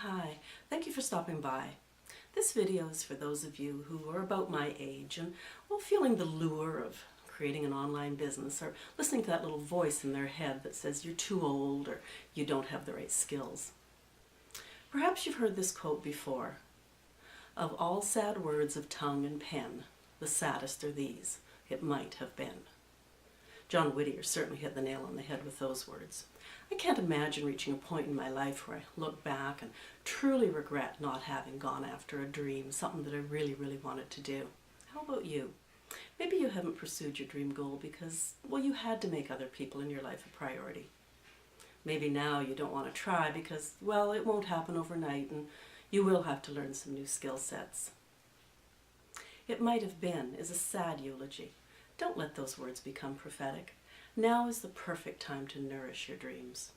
Hi, thank you for stopping by. This video is for those of you who are about my age and, well, feeling the lure of creating an online business or listening to that little voice in their head that says you're too old or you don't have the right skills. Perhaps you've heard this quote before. Of all sad words of tongue and pen, the saddest are these, it might have been. John Whittier certainly hit the nail on the head with those words. I can't imagine reaching a point in my life where I look back and truly regret not having gone after a dream, something that I really wanted to do. How about you? Maybe you haven't pursued your dream goal because, well, you had to make other people in your life a priority. Maybe now you don't want to try because, well, it won't happen overnight and you will have to learn some new skill sets. It might have been is a sad eulogy. Don't let those words become prophetic. Now is the perfect time to nourish your dreams.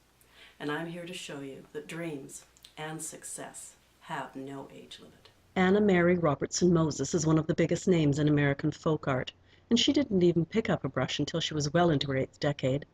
And I'm here to show you that dreams and success have no age limit. Anna Mary Robertson Moses is one of the biggest names in American folk art, and she didn't even pick up a brush until she was well into her 8th decade.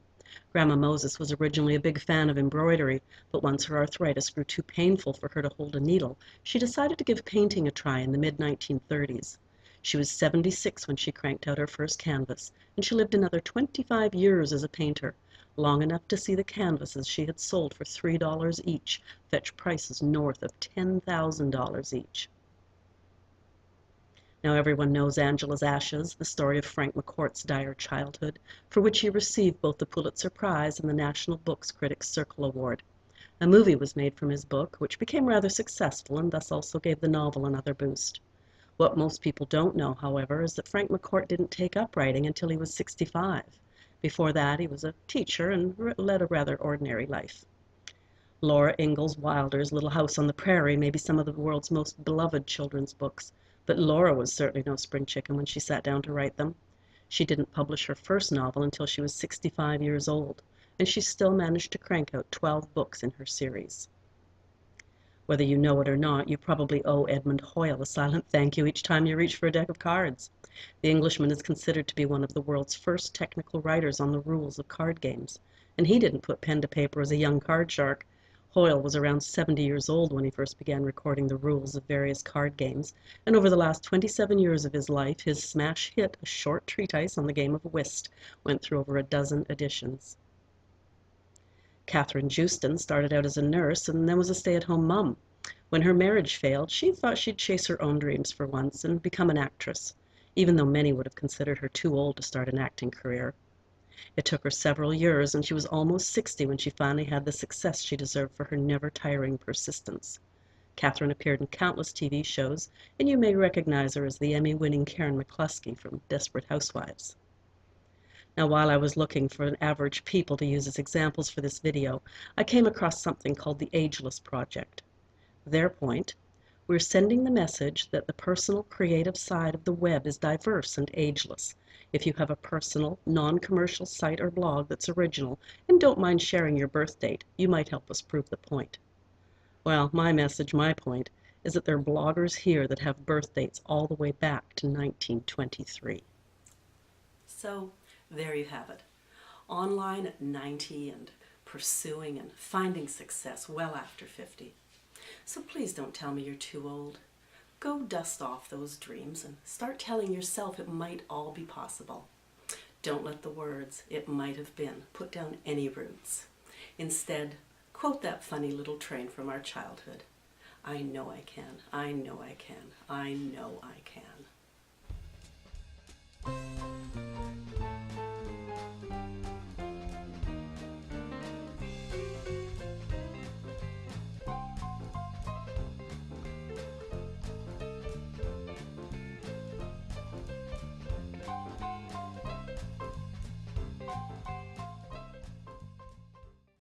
Grandma Moses was originally a big fan of embroidery, but once her arthritis grew too painful for her to hold a needle, she decided to give painting a try in the mid-1930s. She was 76 when she cranked out her first canvas, and she lived another 25 years as a painter, long enough to see the canvases she had sold for $3 each fetch prices north of $10,000 each. Now everyone knows Angela's Ashes, the story of Frank McCourt's dire childhood, for which he received both the Pulitzer Prize and the National Books Critics Circle Award. A movie was made from his book, which became rather successful and thus also gave the novel another boost. What most people don't know, however, is that Frank McCourt didn't take up writing until he was 65. Before that, he was a teacher and led a rather ordinary life. Laura Ingalls Wilder's Little House on the Prairie may be some of the world's most beloved children's books, but Laura was certainly no spring chicken when she sat down to write them. She didn't publish her first novel until she was 65 years old, and she still managed to crank out 12 books in her series. Whether you know it or not, you probably owe Edmund Hoyle a silent thank you each time you reach for a deck of cards. The Englishman is considered to be one of the world's first technical writers on the rules of card games, and he didn't put pen to paper as a young card shark. Hoyle was around 70 years old when he first began recording the rules of various card games, and over the last 27 years of his life, his smash hit, A Short Treatise on the Game of Whist, went through over a dozen editions. Kathryn Joosten started out as a nurse and then was a stay-at-home mom. When her marriage failed, she thought she'd chase her own dreams for once and become an actress, even though many would have considered her too old to start an acting career. It took her several years, and she was almost 60 when she finally had the success she deserved for her never-tiring persistence. Kathryn appeared in countless TV shows, and you may recognize her as the Emmy-winning Karen McCluskey from Desperate Housewives. Now, while I was looking for average people to use as examples for this video, I came across something called the Ageless Project. Their point: we're sending the message that the personal creative side of the web is diverse and ageless. If you have a personal, non-commercial site or blog that's original and don't mind sharing your birth date, you might help us prove the point. Well, my message, my point, is that there are bloggers here that have birth dates all the way back to 1923. So, there you have it. Online at 90 and pursuing and finding success well after 50. So please don't tell me you're too old. Go dust off those dreams and start telling yourself it might all be possible. Don't let the words, "it might have been," put down any roots. Instead, quote that funny little train from our childhood. I know I can, I know I can, I know I can.